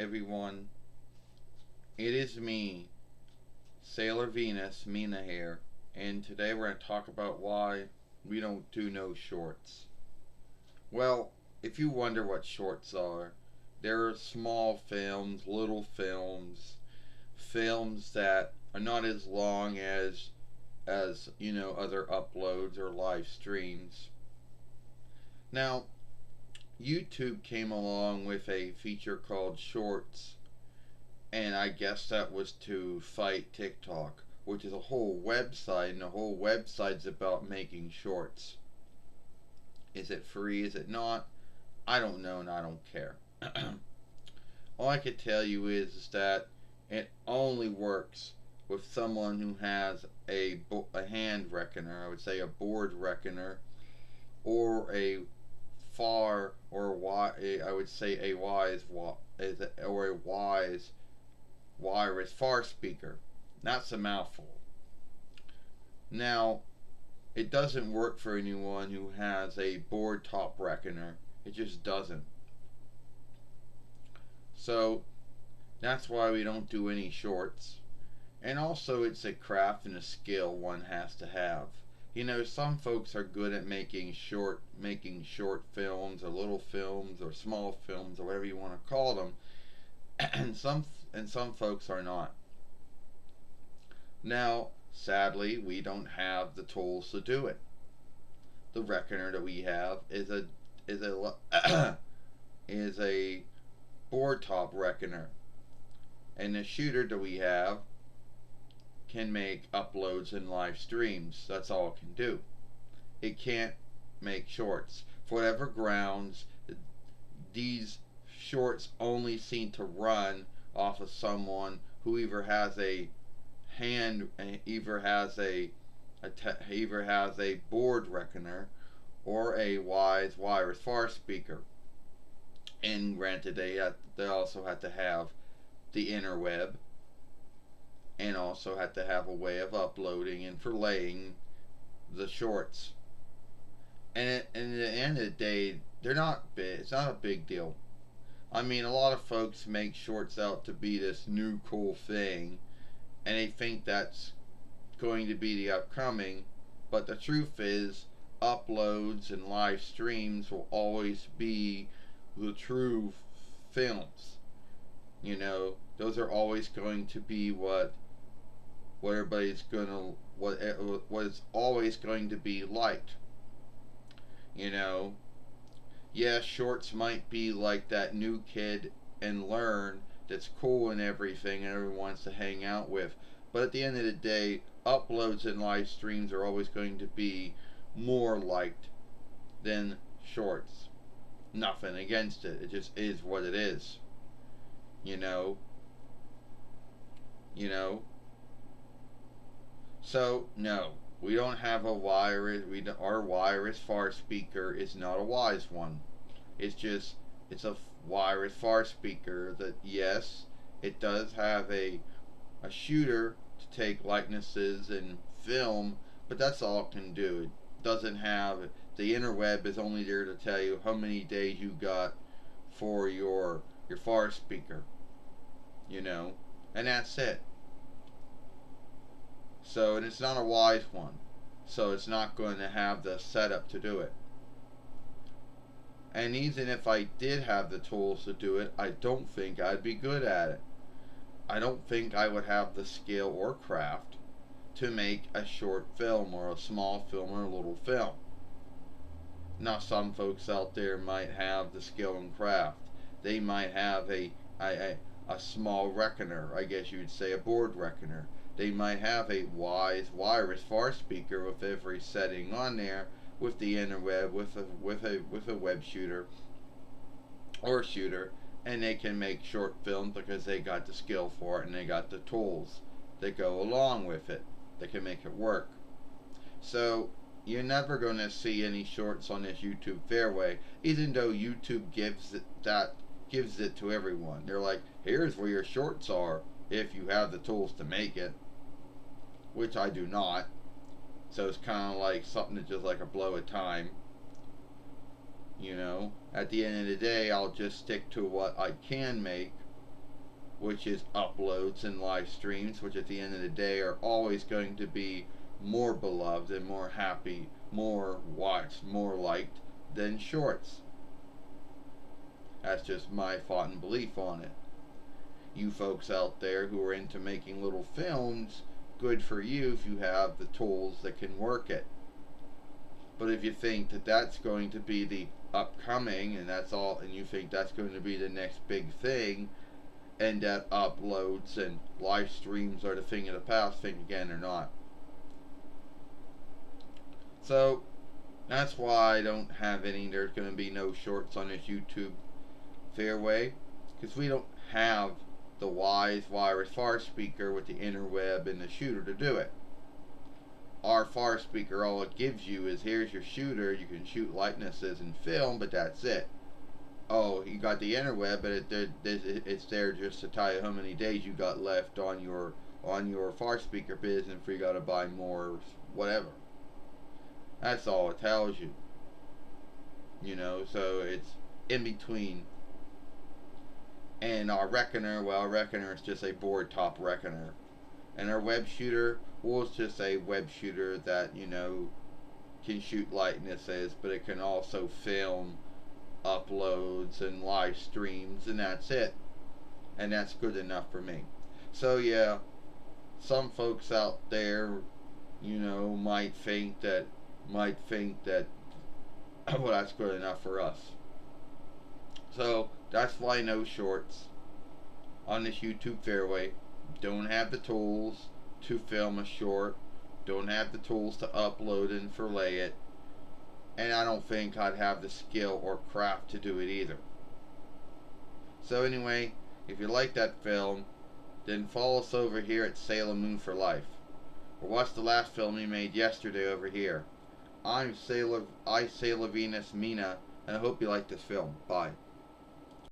everyone. It is me, Sailor Venus, Mina here, and today we're going to talk about why we don't do no shorts. Well, if you wonder what shorts are, they're small films, little films, films that are not as long as other uploads or live streams. Now, YouTube came along with a feature called Shorts, and I guess that was to fight TikTok, which is a whole website, and the whole website's about making shorts. Is it free? Is it not? I don't know, and I don't care. All I can tell you is that it only works with someone who has a hand reckoner, I would say a board reckoner, or a far or I would say a wise or a wise wireless FARSPEAKER. That's a mouthful. Now, it doesn't work for anyone who has a board top reckoner. It just doesn't. So that's why we don't do any shorts. And also, it's a craft and a skill one has to have. Some folks are good at making short films or little films or small films or whatever you want to call them, and some folks are not. Now, sadly, we don't have the tools to do it. The reckoner that we have is a board top reckoner, and the shooter that we have can make uploads and live streams. That's all it can do. It can't make shorts. For whatever grounds, these shorts only seem to run off of someone who either has a board reckoner or a wise wireless FARSPEAKER. And granted, they also have to have the interweb, and also have to have a way of uploading and relaying the shorts. And at the end of the day, they're not big. It's not a big deal. I mean, a lot of folks make shorts out to be this new cool thing, and they think that's going to be the upcoming. But the truth is, uploads and live streams will always be the true films. Those are always going to be what it's always going to be liked. Yeah, shorts might be like that new kid and learn that's cool and everything and everyone wants to hang out with. But at the end of the day, uploads and live streams are always going to be more liked than shorts. Nothing against it. It just is what it is. You know? You know? So, no. We don't have a wireless. Our wireless FARSPEAKER is not a wise one. It's a wireless FARSPEAKER that, yes, it does have a shooter to take likenesses and film, but that's all it can do. It doesn't have, the interweb is only there to tell you how many days you got for your FARSPEAKER, and that's it. So, and it's not a wise one. So it's not going to have the setup to do it. And even if I did have the tools to do it, I don't think I'd be good at it. I don't think I would have the skill or craft to make a short film or a small film or a little film. Now, some folks out there might have the skill and craft. They might have a small reckoner, I guess you'd say a board reckoner. They might have a wise wireless FARSPEAKER with every setting on there, with the interweb, with a web shooter or shooter, and they can make short films because they got the skill for it and they got the tools that go along with it. They can make it work. So you're never going to see any shorts on this YouTube FAIRWAY, even though YouTube gives it to everyone. They're like, here's where your shorts are if you have the tools to make it, which I do not. So it's kind of like something that's just like a blow of time. At the end of the day, I'll just stick to what I can make which is uploads and live streams, which at the end of the day are always going to be more beloved and more happy, more watched, more liked than shorts. That's just my thought and belief on it. You folks out there who are into making little films, good for you if you have the tools that can work it. But if you think that that's going to be the upcoming and that's all, and you think that's going to be the next big thing, and that uploads and live streams are the thing of the past, think again, they're not. So that's why I don't have any. There's going to be no shorts on this YouTube FAIRWAY, because we don't have the wise wireless FARSPEAKER with the interweb and the shooter to do it. Our FARSPEAKER, all it gives you is, here's your shooter, you can shoot likenesses and film, but that's it. Oh, you got the interweb, but it's there just to tell you how many days you got left on your FARSPEAKER business if you got to buy more, whatever. That's all it tells you. You know, so it's in between. And our reckoner, well, our reckoner is just a board top reckoner. And our web shooter, well, it's just a web shooter that, you know, can shoot likenesses, but it can also film uploads and live streams, and that's it. And that's good enough for me. So yeah, some folks out there, you know, might think that well, that's good enough for us. So that's why no shorts on this YouTube FAIRWAY. Don't have the tools to film a short, don't have the tools to upload and fillet it, and I don't think I'd have the skill or craft to do it either. So anyway, if you like that film, then follow us over here at Sailor Moon for Life, or watch the last film we made yesterday over here. I'm Sailor Venus Mina, and I hope you like this film. Bye.